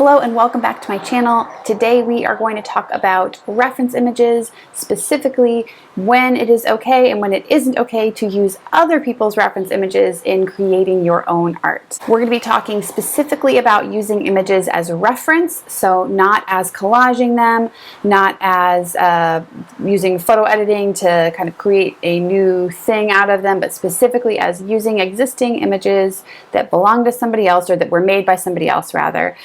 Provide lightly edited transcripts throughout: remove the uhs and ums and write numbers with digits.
Hello and welcome back to my channel. Today we are going to talk about reference images, specifically when it is okay and when it isn't okay to use other people's reference images in creating your own art. We're going to be talking specifically about using images as a reference, so not as collaging them, not as using photo editing to kind of create a new thing out of them, but specifically as using existing images that belong to somebody else or that were made by somebody else rather.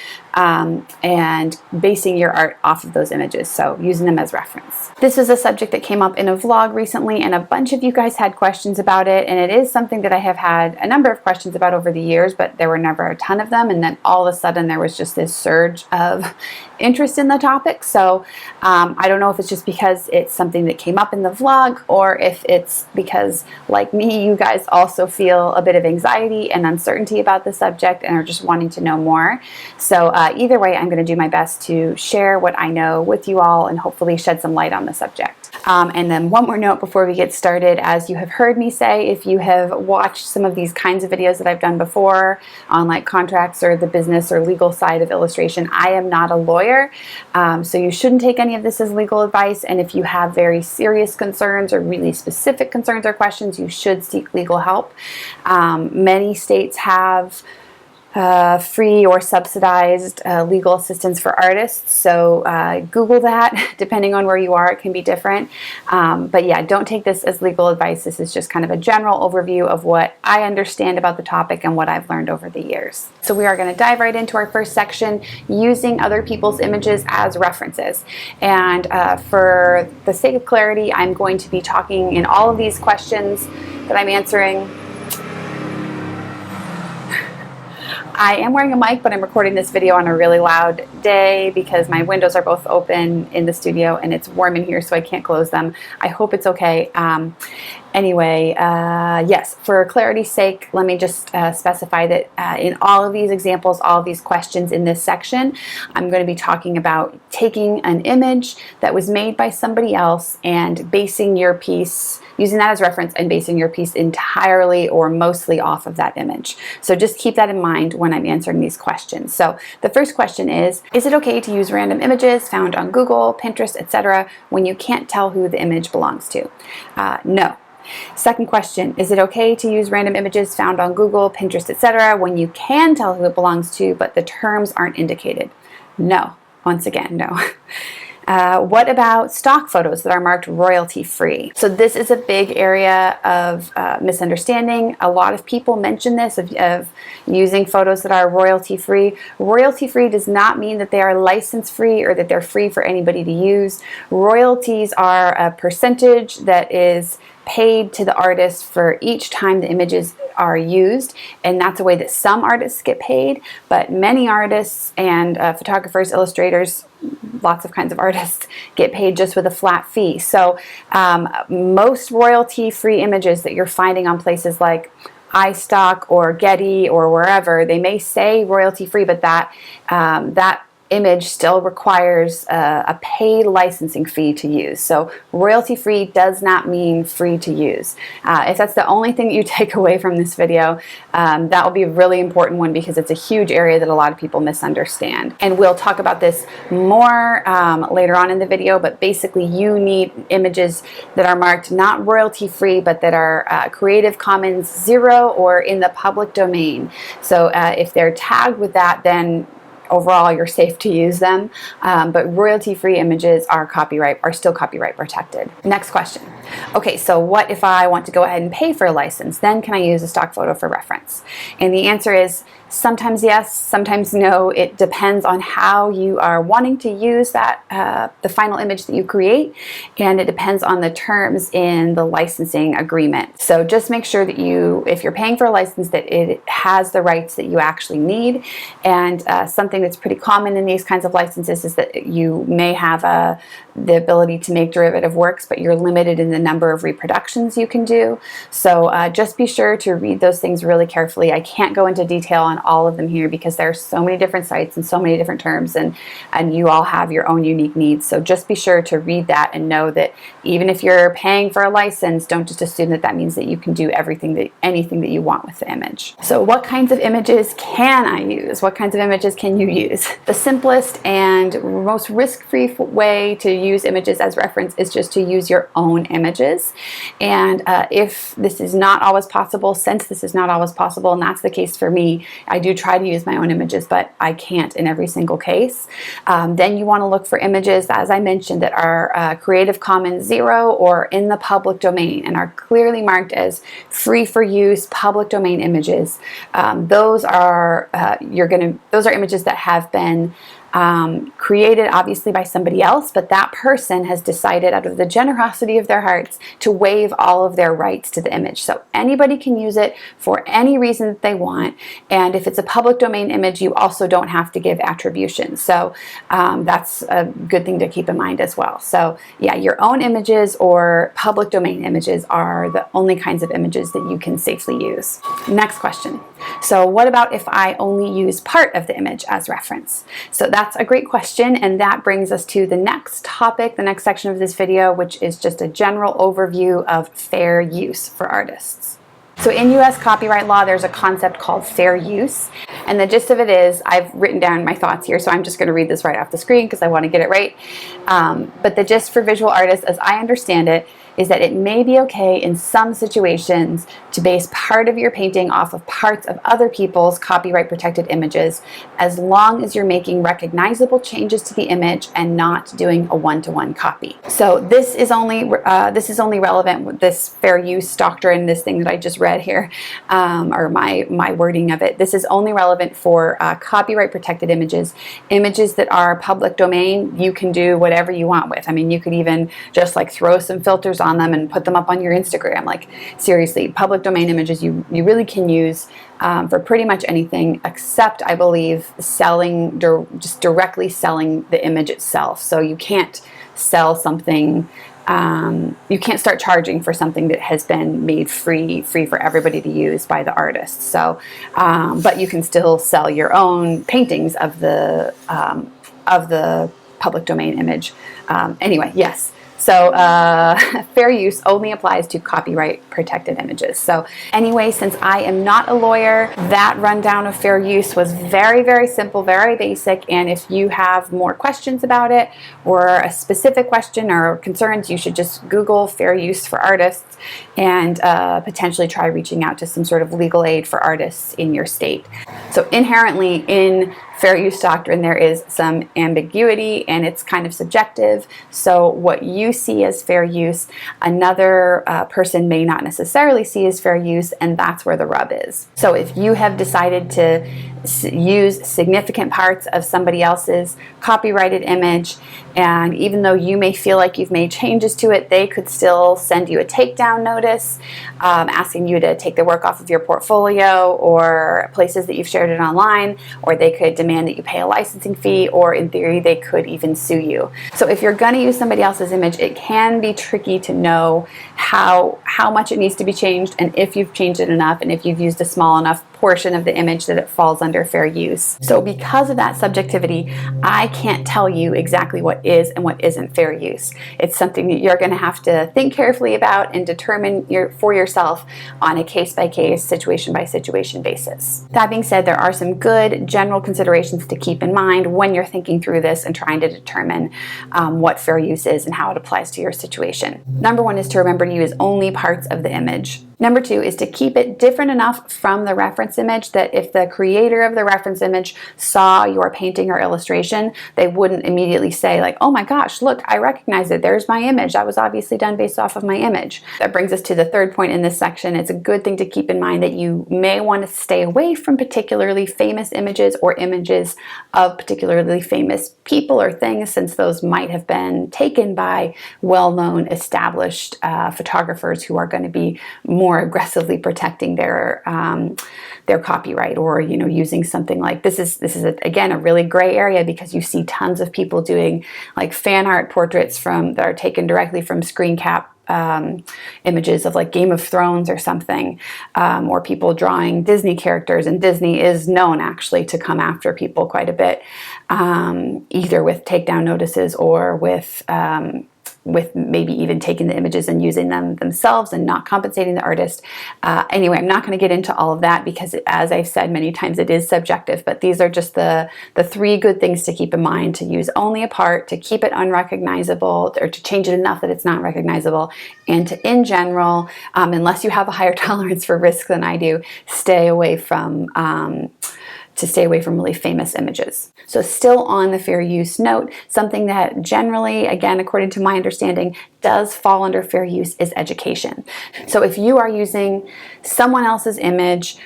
And basing your art off of those images, so using them as reference. This is a subject that came up in a vlog recently, and a bunch of you guys had questions about it, and it is something that I have had a number of questions about over the years, but there were never a ton of them, and then all of a sudden there was just this surge of interest in the topic. So I don't know if it's just because it's something that came up in the vlog, or if it's because, like me, you guys also feel a bit of anxiety and uncertainty about the subject and are just wanting to know more. So either way, I'm going to do my best to share what I know with you all and hopefully shed some light on the subject. And then one more note before we get started. As you have heard me say, if you have watched some of these kinds of videos that I've done before on like contracts or the business or legal side of illustration, I am not a lawyer. So you shouldn't take any of this as legal advice. And if you have very serious concerns or really specific concerns or questions, you should seek legal help. Many states have free or subsidized legal assistance for artists, so Google that. Depending on where you are, it can be different. But yeah, don't take this as legal advice. This is just kind of a general overview of what I understand about the topic and what I've learned over the years. So we are going to dive right into our first section, using other people's images as references. And for the sake of clarity, I'm going to be talking in all of these questions that I'm answering. I am wearing a mic, but I'm recording this video on a really loud day because my windows are both open in the studio and it's warm in here, so I can't close them. I hope it's okay. Anyway, yes, for clarity's sake, let me just specify that in all of these examples, all of these questions in this section, I'm going to be talking about taking an image that was made by somebody else and basing your piece, using that as reference and basing your piece entirely or mostly off of that image. So just keep that in mind when I'm answering these questions. So the first question is it okay to use random images found on Google, Pinterest, etc. when you can't tell who the image belongs to? No. Second question, is it okay to use random images found on Google, Pinterest, etc. when you can tell who it belongs to, but the terms aren't indicated? No. Once again, no. What about stock photos that are marked royalty free? So this is a big area of misunderstanding. A lot of people mention this of using photos that are royalty free. Royalty free does not mean that they are license free or that they're free for anybody to use. Royalties are a percentage that is paid to the artist for each time the images are used, and that's a way that some artists get paid, but many artists and photographers, illustrators, lots of kinds of artists get paid just with a flat fee. So most royalty-free images that you're finding on places like iStock or Getty or wherever, they may say royalty-free, but that image still requires a paid licensing fee to use. So royalty-free does not mean free to use. If that's the only thing that you take away from this video, that will be a really important one because it's a huge area that a lot of people misunderstand. And we'll talk about this more later on in the video, but basically you need images that are marked not royalty-free, but that are Creative Commons 0 or in the public domain. So if they're tagged with that, then overall you're safe to use them, but royalty-free images are still copyright protected. Next question. Okay, so what if I want to go ahead and pay for a license? Then can I use a stock photo for reference? And the answer is sometimes yes, sometimes no. It depends on how you are wanting to use that, the final image that you create, and it depends on the terms in the licensing agreement. So just make sure that if you're paying for a license, that it has the rights that you actually need. And something that's pretty common in these kinds of licenses is that you may have the ability to make derivative works, but you're limited in the number of reproductions you can do. So just be sure to read those things really carefully. I can't go into detail on all of them here because there are so many different sites and so many different terms, and you all have your own unique needs. So just be sure to read that and know that even if you're paying for a license, don't just assume that that means that you can do anything that you want with the image. So what kinds of images can I use? What kinds of images can you use? The simplest and most risk-free way to use images as reference is just to use your own images. And if this is not always possible, since this is not always possible, and that's the case for me, I do try to use my own images, but I can't in every single case. Then you want to look for images, as I mentioned, that are Creative Commons 0 or in the public domain and are clearly marked as free for use public domain images. Those are images that have been created obviously by somebody else, but that person has decided out of the generosity of their hearts to waive all of their rights to the image. So anybody can use it for any reason that they want, and if it's a public domain image, you also don't have to give attribution. So that's a good thing to keep in mind as well. So yeah, your own images or public domain images are the only kinds of images that you can safely use. Next question. So what about if I only use part of the image as reference? So that's a great question, and that brings us to the next topic, the next section of this video, which is just a general overview of fair use for artists. So in US copyright law, there's a concept called fair use, and the gist of it is, I've written down my thoughts here, so I'm just going to read this right off the screen because I want to get it right. But the gist for visual artists, as I understand it, is that it may be okay in some situations to base part of your painting off of parts of other people's copyright protected images, as long as you're making recognizable changes to the image and not doing a one-to-one copy. So this is only relevant with this fair use doctrine, this thing that I just read here, or my wording of it. This is only relevant for copyright protected images. Images that are public domain, you can do whatever you want with. I mean, you could even just like throw some filters on them and put them up on your Instagram. Like seriously, public domain images you really can use for pretty much anything, except I believe selling, just directly selling the image itself. So you can't sell something, you can't start charging for something that has been made free for everybody to use by the artist. So, but you can still sell your own paintings of the public domain image. Anyway, yes. So fair use only applies to copyright protected images. So anyway, since I am not a lawyer, that rundown of fair use was very, very simple, very basic. And if you have more questions about it or a specific question or concerns, you should just Google fair use for artists and potentially try reaching out to some sort of legal aid for artists in your state. So inherently in fair use doctrine, there is some ambiguity and it's kind of subjective. So what you see as fair use, another person may not necessarily see as fair use, and that's where the rub is. So if you have decided to use significant parts of somebody else's copyrighted image, and even though you may feel like you've made changes to it, they could still send you a takedown notice asking you to take the work off of your portfolio or places that you've shared it online, or they could demand that you pay a licensing fee, or in theory they could even sue you. So if you're going to use somebody else's image, it can be tricky to know how much it needs to be changed, and if you've changed it enough, and if you've used a small enough portion of the image that it falls under fair use. So because of that subjectivity, I can't tell you exactly what is and what isn't fair use. It's something that you're going to have to think carefully about and determine for yourself on a case-by-case, situation-by-situation basis. That being said, there are some good general considerations to keep in mind when you're thinking through this and trying to determine what fair use is and how it applies to your situation. Number one is to remember to use only parts of the image. Number two is to keep it different enough from the reference image that if the creator of the reference image saw your painting or illustration, they wouldn't immediately say like, oh my gosh, look, I recognize it. There's my image. That was obviously done based off of my image. That brings us to the third point in this section. It's a good thing to keep in mind that you may want to stay away from particularly famous images or images of particularly famous people or things, since those might have been taken by well-known established photographers who are going to be more aggressively protecting their copyright, or using something like this is again a really gray area, because you see tons of people doing like fan art portraits that are taken directly from screen cap images of like Game of Thrones or something, or people drawing Disney characters, and Disney is known actually to come after people quite a bit, either with takedown notices or with maybe even taking the images and using them themselves and not compensating the artist. Anyway, I'm not going to get into all of that because, as I've said many times, it is subjective, but these are just the 3 good things to keep in mind: to use only a part, to keep it unrecognizable, or to change it enough that it's not recognizable, and to, in general, unless you have a higher tolerance for risk than I do, stay away from really famous images. So still on the fair use note, something that generally, again, according to my understanding, does fall under fair use is education. So if you are using someone else's image,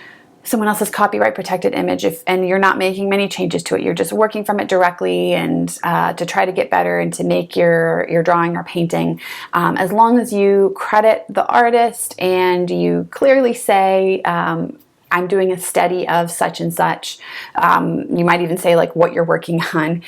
someone else's copyright protected image, and you're not making many changes to it, you're just working from it directly and to try to get better and to make your drawing or painting, as long as you credit the artist and you clearly say, I'm doing a study of such and such. You might even say like what you're working on.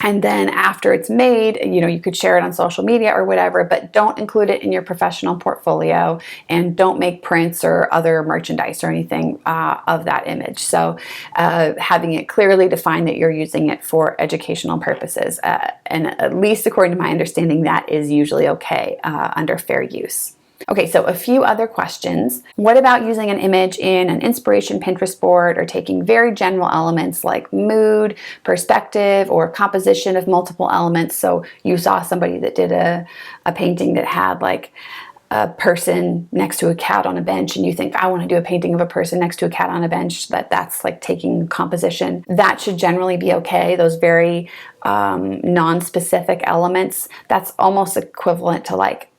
And then after it's made, you could share it on social media or whatever, but don't include it in your professional portfolio, and don't make prints or other merchandise or anything of that image. So having it clearly defined that you're using it for educational purposes. And at least according to my understanding, that is usually okay under fair use. Okay, so a few other questions. What about using an image in an inspiration Pinterest board, or taking very general elements like mood, perspective, or composition of multiple elements? So you saw somebody that did a painting that had like a person next to a cat on a bench, and you think, I want to do a painting of a person next to a cat on a bench, that's like taking composition. That should generally be okay. Those very non-specific elements, that's almost equivalent to like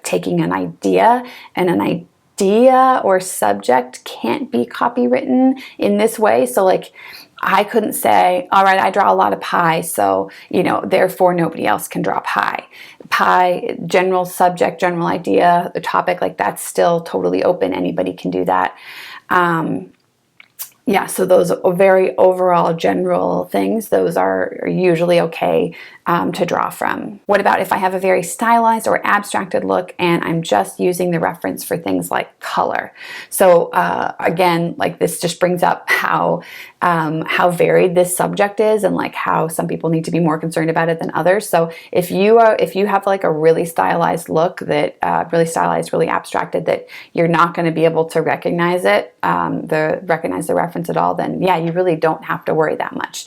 taking an idea, and an idea or subject can't be copywritten in this way. So like I couldn't say, all right, I draw a lot of pie, so therefore nobody else can draw pie. Pie, general subject, general idea, the topic, like that's still totally open. Anybody can do that. Yeah, so those are very overall general things. Those are usually okay to draw from. What about if I have a very stylized or abstracted look and I'm just using the reference for things like color? So again, like this just brings up how varied this subject is, and like how some people need to be more concerned about it than others. So if you have like a really stylized look that really abstracted, that you're not going to be able to recognize it, recognize the reference at all, then yeah, you really don't have to worry that much.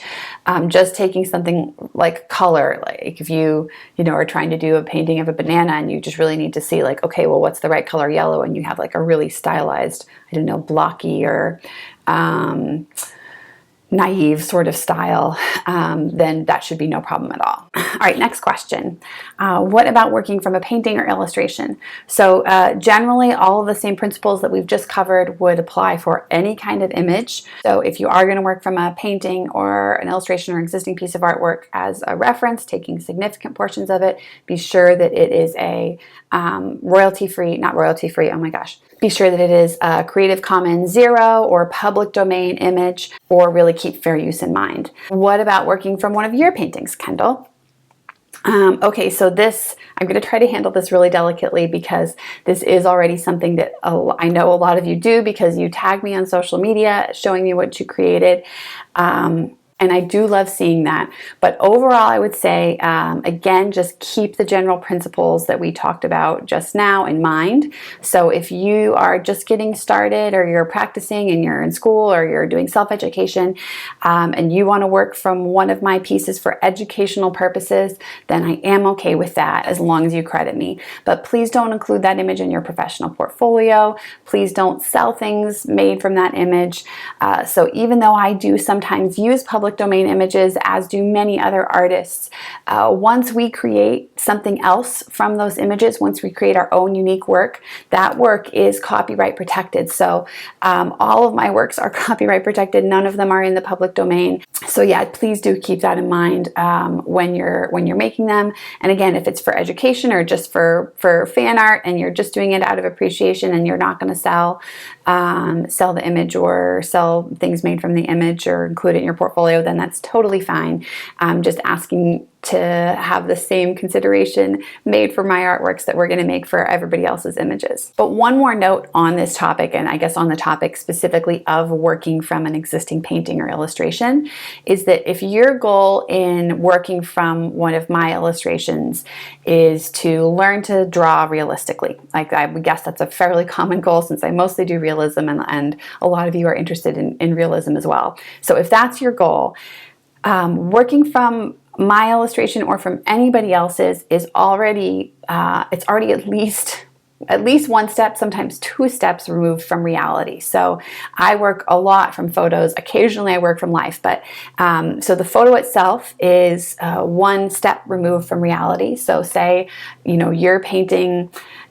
Just taking something like color, like if you are trying to do a painting of a banana and you just really need to see like, okay, well, what's the right color yellow, and you have like a really stylized, blocky or naive sort of style, then that should be no problem at all. All right, next question. What about working from a painting or illustration? So generally, all of the same principles that we've just covered would apply for any kind of image. So if you are going to work from a painting or an illustration or existing piece of artwork as a reference, taking significant portions of it, be sure that it is a be sure that it is a Creative Commons 0 or public domain image, or really keep fair use in mind. What about working from one of your paintings, Kendall? Okay, so I'm going to try to handle this really delicately, because this is already something that I know a lot of you do, because you tag me on social media showing me what you created. And I do love seeing that. But overall, I would say, again, just keep the general principles that we talked about just now in mind. So if you are just getting started, or you're practicing and you're in school, or you're doing self-education, and you want to work from one of my pieces for educational purposes, then I am okay with that, as long as you credit me. But please don't include that image in your professional portfolio. Please don't sell things made from that image. So even though I do sometimes use public domain images, as do many other artists, once we create something else from those images, once we create our own unique work, that work is copyright protected. So all of my works are copyright protected. None of them are in the public domain. So yeah, please do keep that in mind when you're making them. And again, if it's for education or just for fan art, and you're just doing it out of appreciation, and you're not going to sell the image or sell things made from the image or include it in your portfolio, then that's totally fine. Just asking to have the same consideration made for my artworks that we're going to make for everybody else's images. But one more note on this topic, and I guess on the topic specifically of working from an existing painting or illustration, is that if your goal in working from one of my illustrations is to learn to draw realistically, like I would guess that's a fairly common goal since I mostly do realism, and a lot of you are interested in realism as well. So if that's your goal, working from my illustration or from anybody else's is already it's already at least one step, sometimes two steps removed from reality. So I work a lot from photos. Occasionally I work from life, but so the photo itself is one step removed from reality. So say,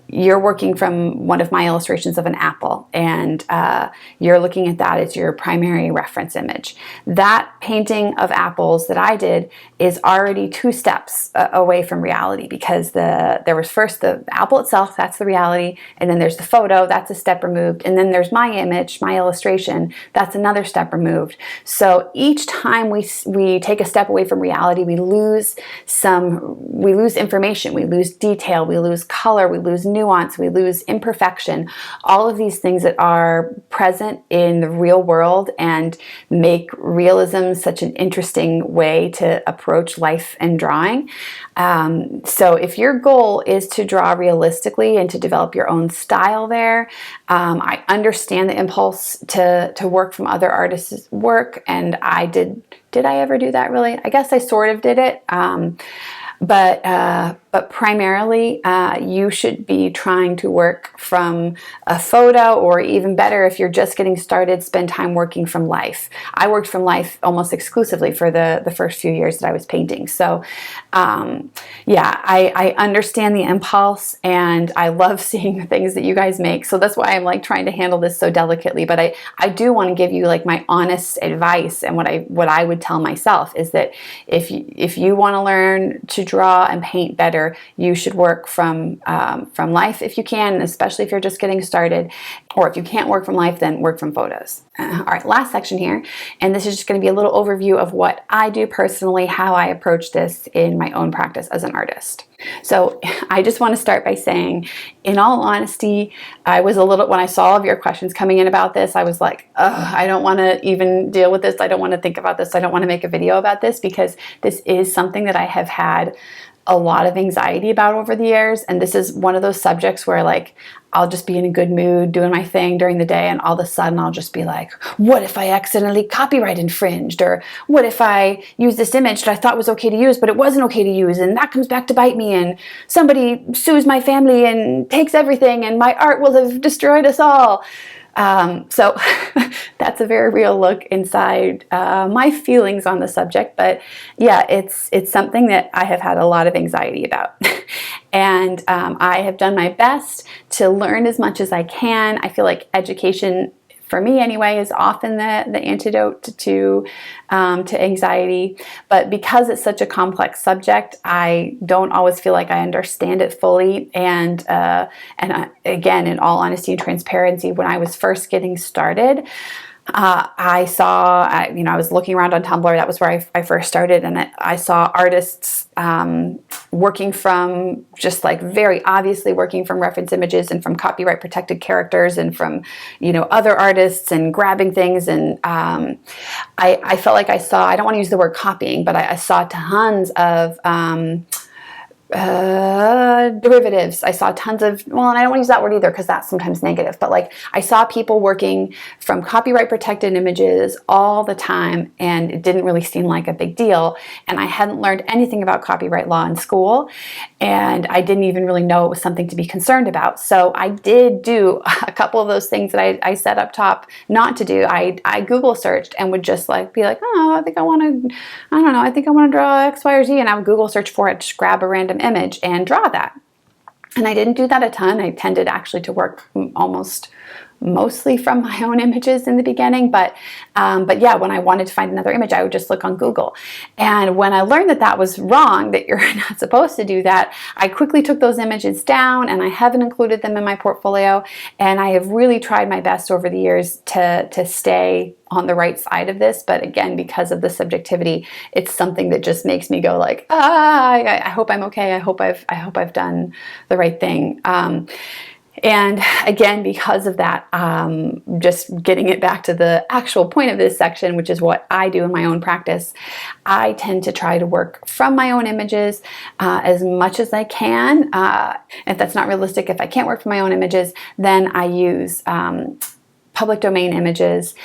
you're working from one of my illustrations of an apple, and you're looking at that as your primary reference image. That painting of apples that I did is already two steps away from reality, because there was first the apple itself, that's the reality, and then there's the photo, that's a step removed, and then there's my image, my illustration, that's another step removed. So each time we take a step away from reality, we lose information, we lose detail, we lose color, we lose nuance, we lose imperfection, all of these things that are present in the real world and make realism such an interesting way to approach life and drawing. So if your goal is to draw realistically and to develop your own style there, I understand the impulse to work from other artists' work, and I did I ever do that really? I guess I sort of did it. But primarily, you should be trying to work from a photo, or even better, if you're just getting started, spend time working from life. I worked from life almost exclusively for the first few years that I was painting. So yeah, I understand the impulse, and I love seeing the things that you guys make. So that's why I'm like trying to handle this so delicately. But I do want to give you like my honest advice, and what I would tell myself is that if you want to learn to draw and paint better, you should work from life if you can, especially if you're just getting started. Or if you can't work from life, then work from photos. All right, last section here, and this is just going to be a little overview of what I do personally, how I approach this in my own practice as an artist. So I just want to start by saying, in all honesty, I was a little, when I saw all of your questions coming in about this, I was like, I don't want to even deal with this. I don't want to think about this. I don't want to make a video about this, because this is something that I have had a lot of anxiety about over the years. And this is one of those subjects where like, I'll just be in a good mood doing my thing during the day, and all of a sudden I'll just be like, what if I accidentally copyright infringed? Or what if I use this image that I thought was okay to use, but it wasn't okay to use, and that comes back to bite me, and somebody sues my family and takes everything, and my art will have destroyed us all. So that's a very real look inside my feelings on the subject. But yeah, it's something that I have had a lot of anxiety about. And I have done my best to learn as much as I can. I feel like education, for me anyway, is often the antidote to anxiety. But because it's such a complex subject, I don't always feel like I understand it fully. And again, in all honesty and transparency, when I was first getting started, I saw, I was looking around on Tumblr. That was where I first started, and I saw artists working from, just like very obviously working from reference images and from copyright protected characters, and from other artists, and grabbing things. And I felt like I don't want to use the word copying, but I saw tons of derivatives. I saw tons of, well, and I don't want to use that word either because that's sometimes negative, but like I saw people working from copyright protected images all the time, and it didn't really seem like a big deal. And I hadn't learned anything about copyright law in school, and I didn't even really know it was something to be concerned about. So I did do a couple of those things that I said up top not to do. I Google searched and would just like be like, oh, I think I want to draw X, Y, or Z, and I would Google search for it, just grab a random image and draw that. And I didn't do that a ton. I tended actually to work almost mostly from my own images in the beginning, but yeah, when I wanted to find another image, I would just look on Google. And when I learned that that was wrong, that you're not supposed to do that, I quickly took those images down and I haven't included them in my portfolio. And I have really tried my best over the years to stay on the right side of this. But again, because of the subjectivity, it's something that just makes me go like, I hope I'm okay. I hope I've done the right thing. And again, because of that, just getting it back to the actual point of this section, which is what I do in my own practice, I tend to try to work from my own images as much as I can. If that's not realistic, if I can't work from my own images, then I use public domain images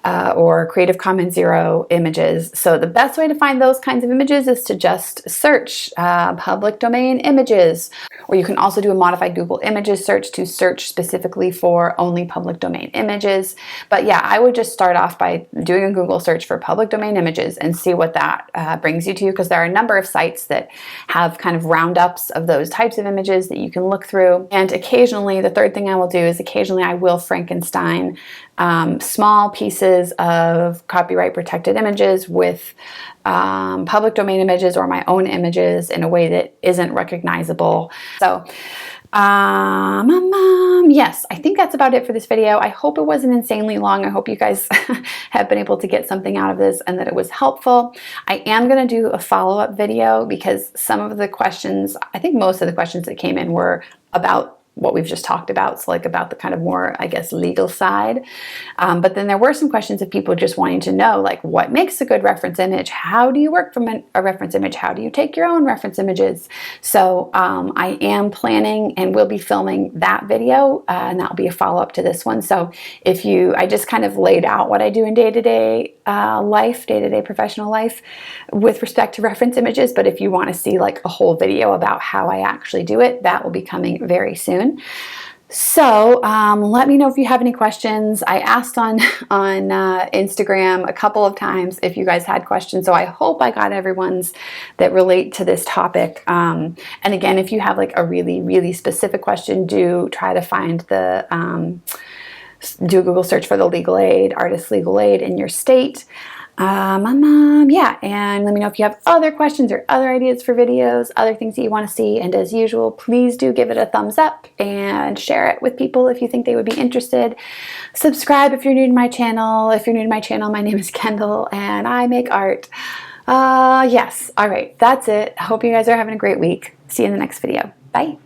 or Creative Commons Zero images. So the best way to find those kinds of images is to just search public domain images. Or you can also do a modified Google Images search to search specifically for only public domain images. But yeah, I would just start off by doing a Google search for public domain images and see what that brings you to, because there are a number of sites that have kind of roundups of those types of images that you can look through. And occasionally, the third thing I will do is occasionally I will Frankenstein small pieces of copyright protected images with public domain images or my own images in a way that isn't recognizable. So yes, I think that's about it for this video. I hope it wasn't insanely long. I hope you guys have been able to get something out of this and that it was helpful. I am going to do a follow-up video because some of the questions, I think most of the questions that came in were about what we've just talked about, so like about the kind of more, I guess, legal side. But then there were some questions of people just wanting to know, like, what makes a good reference image? How do you work from a reference image? How do you take your own reference images? So I am planning and will be filming that video, and that'll be a follow-up to this one. So I just kind of laid out what I do in day-to-day life, day-to-day professional life with respect to reference images. But if you want to see like a whole video about how I actually do it, that will be coming very soon. So let me know if you have any questions. I asked on Instagram a couple of times if you guys had questions, so I hope I got everyone's that relate to this topic. And again, if you have like a really, really specific question, do try to find do a Google search for the legal aid, artist legal aid in your state. Yeah, and let me know if you have other questions or other ideas for videos, other things that you want to see. And as usual, please do give it a thumbs up and share it with people if you think they would be interested. Subscribe if you're new to my channel. If you're new to my channel, my name is Kendall and I make art. Yes, all right, that's it. I hope you guys are having a great week. See you in the next video. Bye.